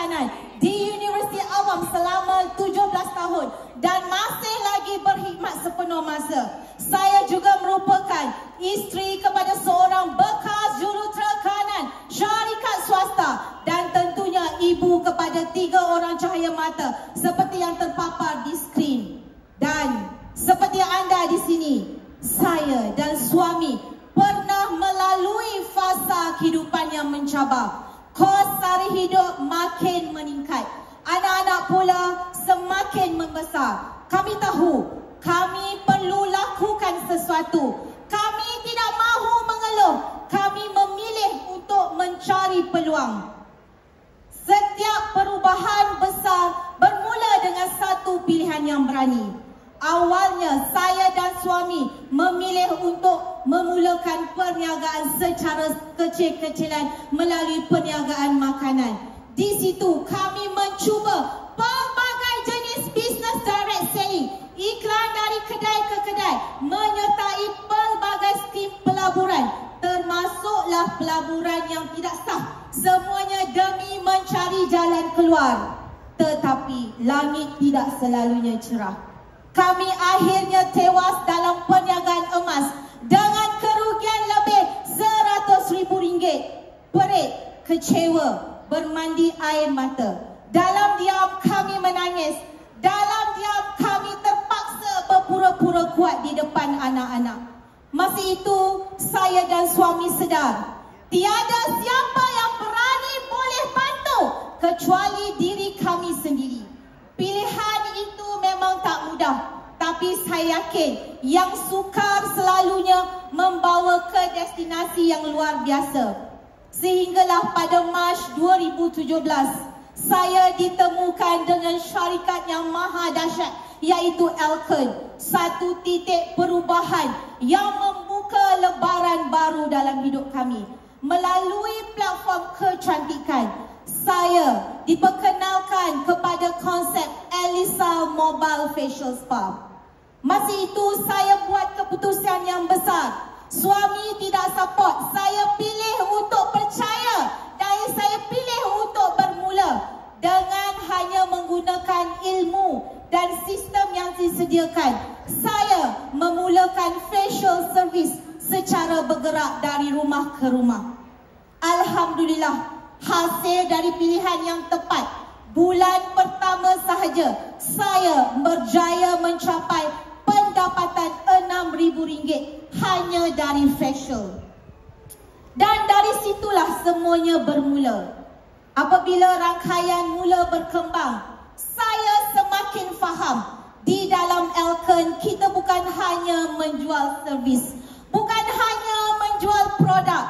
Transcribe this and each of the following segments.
makanan di Universiti Awam selama 17 tahun dan masih lagi berkhidmat sepenuh masa. Saya juga merupakan isteri kepada seorang bekas juruterkanan syarikat swasta dan tentunya ibu kepada 3 orang cahaya mata seperti yang terpapar di skrin. Dan seperti anda di sini, saya dan suami pernah melalui fasa kehidupan yang mencabar. Kos sara hidup makin meningkat. Anak-anak pula semakin membesar. Kami tahu, kami perlu lakukan sesuatu. Kami tidak mahu mengeluh. Kami memilih untuk mencari peluang. Setiap perubahan besar bermula dengan satu pilihan yang berani. Awalnya saya dan suami memilih untuk memulakan perniagaan secara kecil-kecilan melalui perniagaan makanan. Di situ kami mencuba pelbagai jenis bisnes direct selling, iklan dari kedai ke kedai, menyertai pelbagai skim pelaburan, termasuklah pelaburan yang tidak sah. Semuanya demi mencari jalan keluar. Tetapi langit tidak selalunya cerah. Kami akhirnya tewas dalam perniagaan emas dengan kerugian lebih RM100,000. Perit, kecewa, bermandi air mata. Dalam diam kami menangis. Dalam diam kami terpaksa berpura-pura kuat di depan anak-anak. Masa itu saya dan suami sedar tiada siapa yang berani boleh bantu kecuali diri kami sendiri. Pilihan itu memang tak mudah, tapi saya yakin yang sukar selalunya membawa ke destinasi yang luar biasa. Sehinggalah pada Mac 2017, saya ditemukan dengan syarikat yang maha dahsyat, iaitu Elkon, satu titik perubahan yang membuka lebaran baru dalam hidup kami. Melalui platform kecantikan, saya diperkenalkan kepada konsep Elisa Mobile Facial Spa. Masa itu saya buat keputusan yang besar. Suami tidak support. Saya pilih untuk percaya dan saya pilih untuk bermula dengan hanya menggunakan ilmu dan sistem yang disediakan. Saya memulakan facial service secara bergerak dari rumah ke rumah. Alhamdulillah, hasil dari pilihan yang tepat. Bulan pertama sahaja, saya berjaya mencapai pendapatan RM6,000 hanya dari facial. Dan dari situlah semuanya bermula. Apabila rangkaian mula berkembang, saya semakin faham di dalam Elkon kita bukan hanya menjual servis, bukan hanya menjual produk,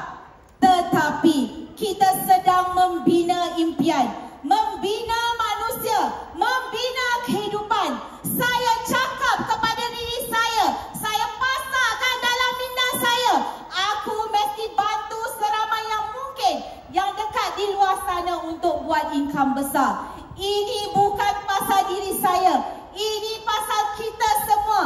tetapi kita sedang membina impian, membina manusia, membina kehidupan. Saya cakap kepada diri saya pasakkan dalam minda saya, aku mesti bantu seramai yang mungkin yang dekat di luar sana untuk buat income besar. Ini bukan pasal diri saya, ini pasal kita semua.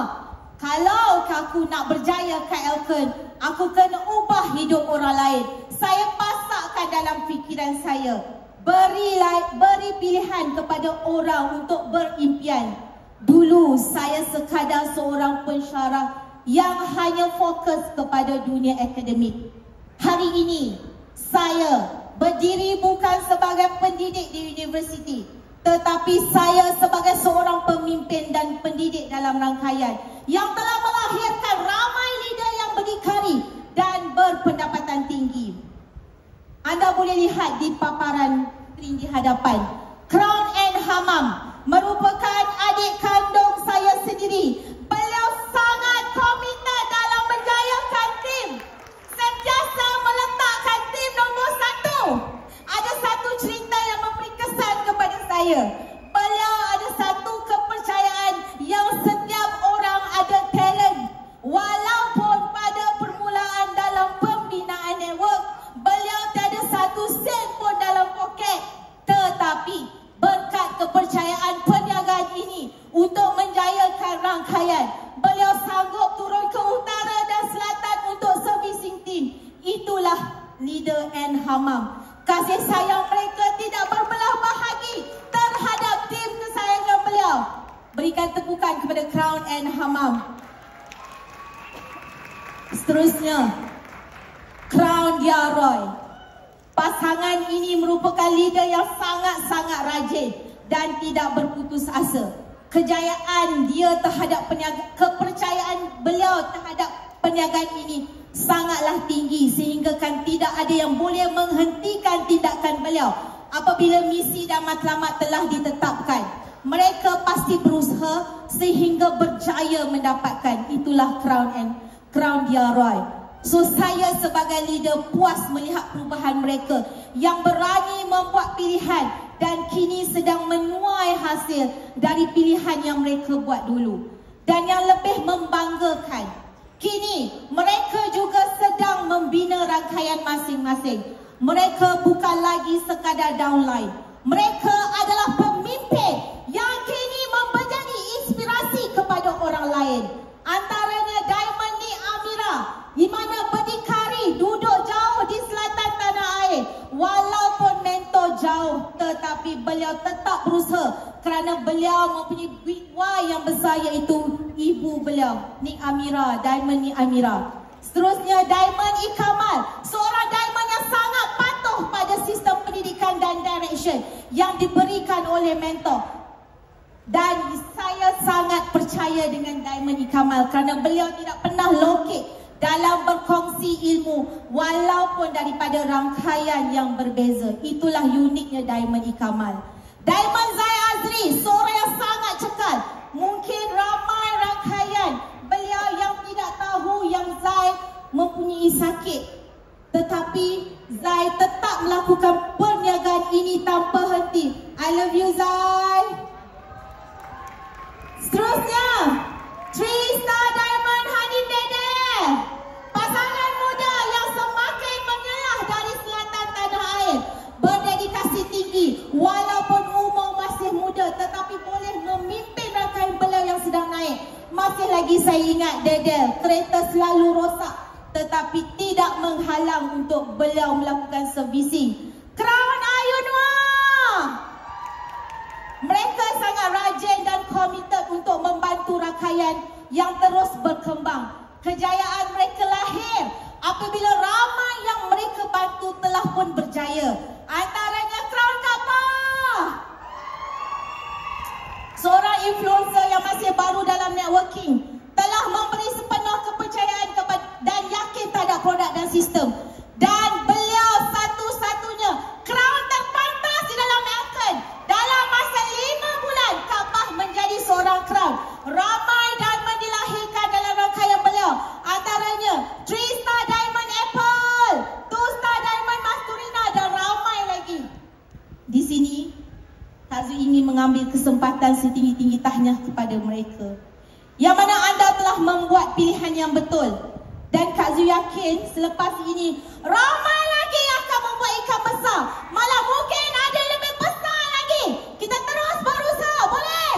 Kalau aku nak berjaya kat Elkon, aku kena ubah hidup orang lain. Saya pasakkan dalam fikiran saya, beri pilihan kepada orang untuk berimpian. Dulu saya sekadar seorang pensyarah yang hanya fokus kepada dunia akademik. Hari ini saya berdiri bukan sebagai pendidik di universiti, tetapi saya sebagai seorang pemimpin dan pendidik dalam rangkaian yang telah melahirkan ramai leader yang berdikari dan berpendapatan tinggi. Anda boleh lihat di paparan skrin di hadapan, Crown and Hamam merupakan adik kandung saya sendiri. Beliau sangat komited dalam menjayakan tim, sentiasa meletakkan tim nombor 1. Ada satu cerita yang memberi kesan kepada saya. Beliau ada satu kepercayaan yang setiap orang ada talent. Walaupun pada permulaan dalam pembinaan network, beliau tiada satu sen pun dalam poket. Tetapi berkat kepercayaan perniagaan ini untuk menjayakan rangkaian, beliau sanggup turun ke utara dan selatan untuk servicing team. Itulah leader and Hamam. Kasih sayang mereka tidak berbelah bahagi tepukan kepada Crown and Hamam. Seterusnya, Crown Dia Roy. Pasangan ini merupakan leader yang sangat-sangat rajin dan tidak berputus asa. Kejayaan dia terhadap kepercayaan beliau terhadap perniagaan ini sangatlah tinggi sehingga kan tidak ada yang boleh menghentikan tindakan beliau. Apabila misi dan matlamat telah ditetapkan, mereka pasti berusaha sehingga berjaya mendapatkan. Itulah Crown Dia Roy. So saya sebagai leader puas melihat perubahan mereka yang berani membuat pilihan dan kini sedang menuai hasil dari pilihan yang mereka buat dulu. Dan yang lebih membanggakan, kini mereka juga sedang membina rangkaian masing-masing. Mereka bukan lagi sekadar downline. Mereka adalah pemimpin yang kini menjadi inspirasi kepada orang lain. Antaranya Diamond Ni Amira, di mana berdikari duduk jauh di selatan tanah air. Walaupun mentor jauh, tetapi beliau tetap berusaha kerana beliau mempunyai why yang besar, iaitu ibu beliau, Ni Amira, Diamond Ni Amira. Seterusnya Diamond Ikamal, seorang diamond yang sangat patuh pada sistem pendidikan dan direction yang diberikan oleh mentor. Dan saya sangat percaya dengan Diamond Ikamal kerana beliau tidak pernah lokek dalam berkongsi ilmu walaupun daripada rangkaian yang berbeza. Itulah uniknya Diamond Ikamal. Diamond Zai Azri, seorang yang sangat cekal. Mungkin ramai rangkaian beliau yang tidak tahu yang Zai mempunyai sakit, tetapi Zai tetap melakukan perniagaan ini tanpa henti. I love you, Zai. Seterusnya, 3-star Diamond Hanin Dede, pasangan muda yang semakin menyelah dari selatan tanah air, berdedikasi tinggi walaupun umur masih muda, tetapi boleh memimpin rangkaian beliau yang sedang naik. Masih lagi saya ingat Dede, kereta selalu rosak tetapi tidak menghalang untuk beliau melakukan servicing. Crown Ayunwa, mereka sangat rajin dan komited untuk membantu rangkaian yang terus berkembang. Kejayaan mereka lahir apabila ramai yang mereka bantu telah pun berjaya. Antaranya Crown Kappa, seorang influencer yang masih baru dalam networking, telah memberi sepenuh kepercayaan kepada dan yakin terhadap produk dan sistem. Dan beliau satu-satunya Crown terpantas di dalam Melbourne. Dalam masa 5 bulan, Kapah menjadi seorang Crown. Ramai diamond dilahirkan dalam rangkaian beliau. Antaranya 3-star Diamond Apple, 2-star Diamond Masturina dan ramai lagi. Di sini, Kak Zul ingin mengambil kesempatan setinggi-tinggi tahniah kepada mereka, yang mana anda telah membuat pilihan yang betul. Dan Kak Zul yakin selepas ini ramai lagi yang akan membuat ikan besar. Malah mungkin ada lebih besar lagi. Kita terus berusaha, boleh?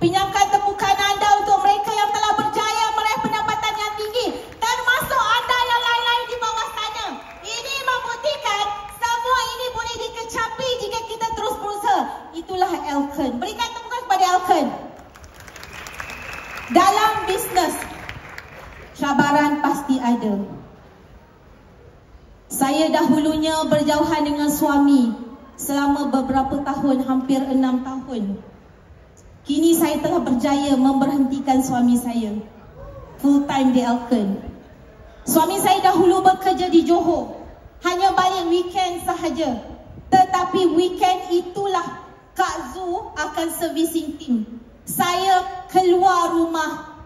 Pinjamkan tepukan anda untuk mereka yang telah berjaya meraih pendapatan yang tinggi, termasuk anda yang lain-lain di bawah sana. Ini membuktikan semua ini boleh dikecapi jika kita terus berusaha. Itulah Elken. Berikan tepukan kepada Elken. Dalam bisnes, cabaran pasti ada. Saya dahulunya berjauhan dengan suami selama beberapa tahun, hampir 6 tahun. Kini saya telah berjaya memberhentikan suami saya full time di Elken. Suami saya dahulu bekerja di Johor, hanya balik weekend sahaja. Tetapi weekend itulah Kak Zu akan servicing team. Saya keluar rumah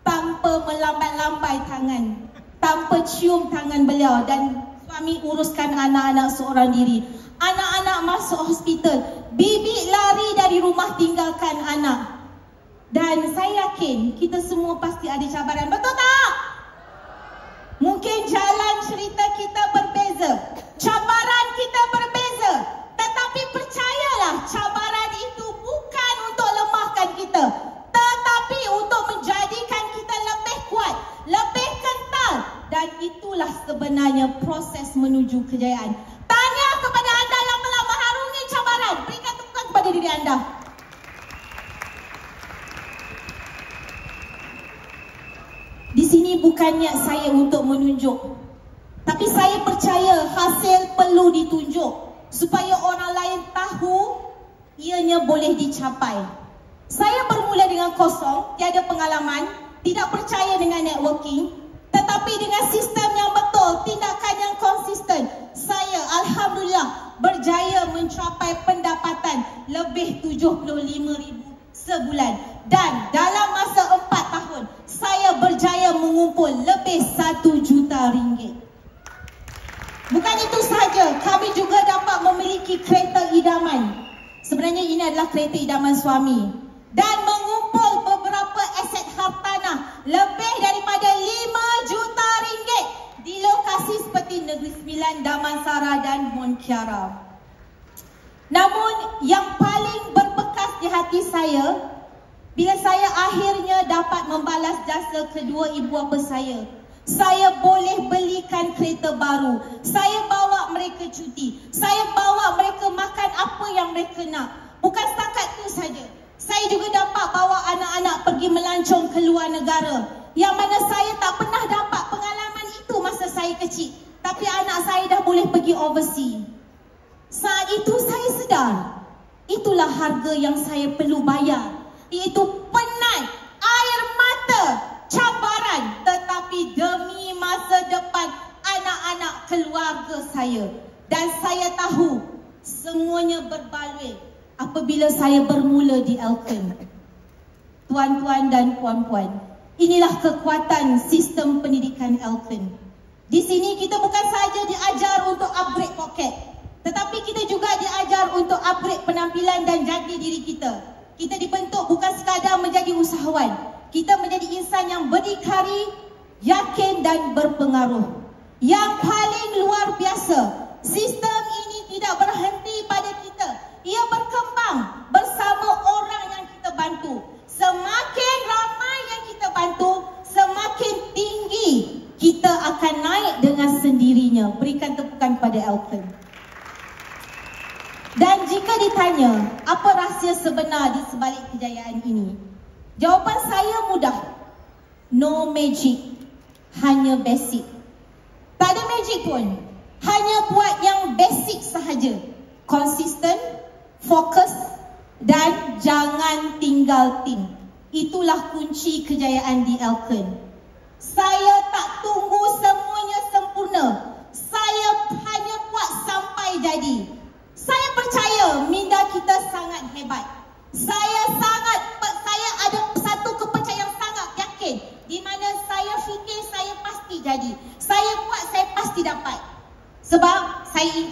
tanpa melambai-lambai tangan, tanpa cium tangan beliau, dan suami uruskan anak-anak seorang diri. Anak-anak masuk hospital, bibi lari dari rumah tinggalkan anak. Dan saya yakin kita semua pasti ada cabaran, betul tak? Mungkin jalan cerita kita berbeza, cabaran kita berbeza, tetapi percayalah, cabaran itu bukan untuk lemahkan kita, tetapi untuk menjadikan kita lebih kuat, lebih kental. Dan itulah sebenarnya proses menuju kejayaan. Tanya kepada anda yang telah mengharungi cabaran. Berikan tepukan kepada diri anda. bukan niat saya untuk menunjuk. Tapi saya percaya hasil perlu ditunjuk supaya orang lain tahu ianya boleh dicapai. Saya bermula dengan kosong, tiada pengalaman, tidak percaya dengan networking, tetapi dengan sistem yang betul, tindakan yang konsisten, saya alhamdulillah berjaya mencapai pendapatan lebih 75,000 sebulan. Dan dalam masa 4 tahun, saya berjaya mengumpul lebih 1 juta ringgit. Bukan itu sahaja, kami juga dapat memiliki kereta idaman. Sebenarnya ini adalah kereta idaman suami. Dan mengumpul beberapa aset hartanah lebih daripada 5 juta ringgit di lokasi seperti Negeri Sembilan, Damansara dan Montiara. Namun yang paling berbekas di hati saya bila saya akhirnya dapat membalas jasa kedua ibu bapa saya. Saya boleh belikan kereta baru. Saya bawa mereka cuti. Saya bawa mereka makan apa yang mereka nak. Bukan setakat itu saja. Saya juga dapat bawa anak-anak pergi melancong ke luar negara. Yang mana saya tak pernah dapat pengalaman itu masa saya kecil. Tapi anak saya dah boleh pergi overseas. Saat itu saya sedar, itulah harga yang saya perlu bayar. Iaitu penat, air mata, cabaran, tetapi demi masa depan anak-anak keluarga saya. Dan saya tahu semuanya berbaloi apabila saya bermula di Elkon. Tuan-tuan dan puan-puan, inilah kekuatan sistem pendidikan Elkon. Di sini kita bukan sahaja diajar untuk upgrade poket, tetapi kita juga diajar untuk upgrade penampilan dan jati diri kita. Kita dibentuk bukan sekadar menjadi usahawan. Kita menjadi insan yang berdikari, yakin dan berpengaruh. Yang paling luar biasa, sistem ini tidak berhenti pada kita. Ia berkembang bersama orang yang kita bantu. Semakin ramai yang kita bantu, semakin tinggi kita akan naik dengan sendirinya. Berikan tepukan pada Elkon. Dan jika ditanya, apa rahsia sebenar di sebalik kejayaan ini? Jawapan saya mudah. No magic. Hanya basic. Tak ada magic pun. Hanya buat yang basic sahaja. Konsisten, fokus dan jangan tinggal tim. Itulah kunci kejayaan di Elkon. Saya tak tunggu semuanya sempurna. Saya hanya buat sampai jadi. Saya percaya minda kita sangat hebat. Saya ada satu kepercayaan sangat yakin di mana saya fikir saya pasti jadi. Saya buat saya pasti dapat. Sebab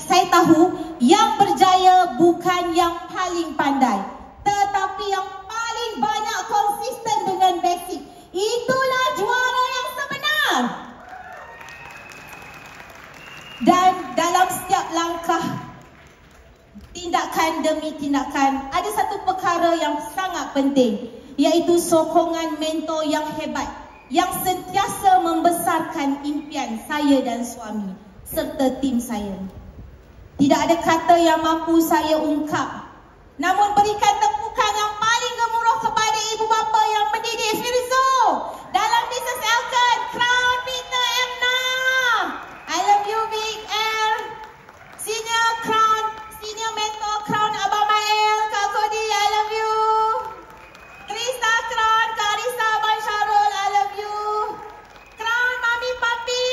saya tahu yang berjaya bukan yang paling pandai, tetapi yang paling banyak konsisten dengan basic. Itulah juara yang sebenar. Dan dalam setiap langkah, tindakan demi tindakan, ada satu perkara yang sangat penting, iaitu sokongan mentor yang hebat yang sentiasa membesarkan impian saya dan suami serta tim saya. Tidak ada kata yang mampu saya ungkap, namun berikan tepukan yang paling gemuruh kepada ibu bapa yang mendidik Firzo dalam bisnes Elkon, Crown Peter Emna. I love you Big L. Senior Crown, Senior Mentor Crown Abang Mael, Kak Kodi, I love you. Krista Crown, Kak Risa, Abang Syarul, I love you. Crown Mami Papi.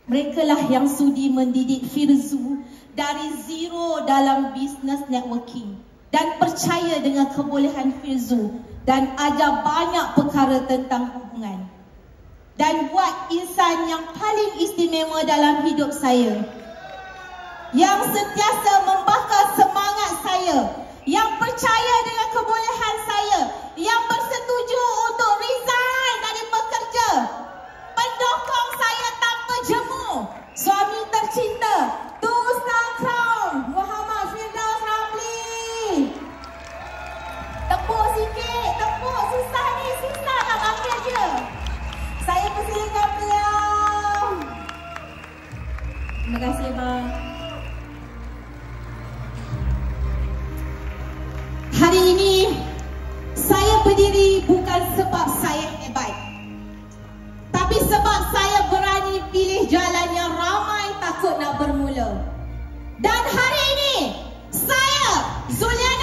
Mereka lah yang sudi mendidik Firzu dari zero dalam bisnes networking dan percaya dengan kebolehan Firzu dan ajar banyak perkara tentang hubungan. Dan buat insan yang paling istimewa dalam hidup saya, yang sentiasa membakar semangat saya, yang percaya dengan kebolehan saya, yang bersetuju untuk resign dari bekerja, pendokong saya tanpa jemu, suami tercinta, Two-Star Crown Muhammad Firdaus Ramli. Tepuk sikit, tepuk. Susah ni, susah nak makan je. Saya persilakan beliau. Terima kasih bang. Hari ini saya berdiri bukan sebab saya takut nak bermula. Dan hari ini, saya, Zuliana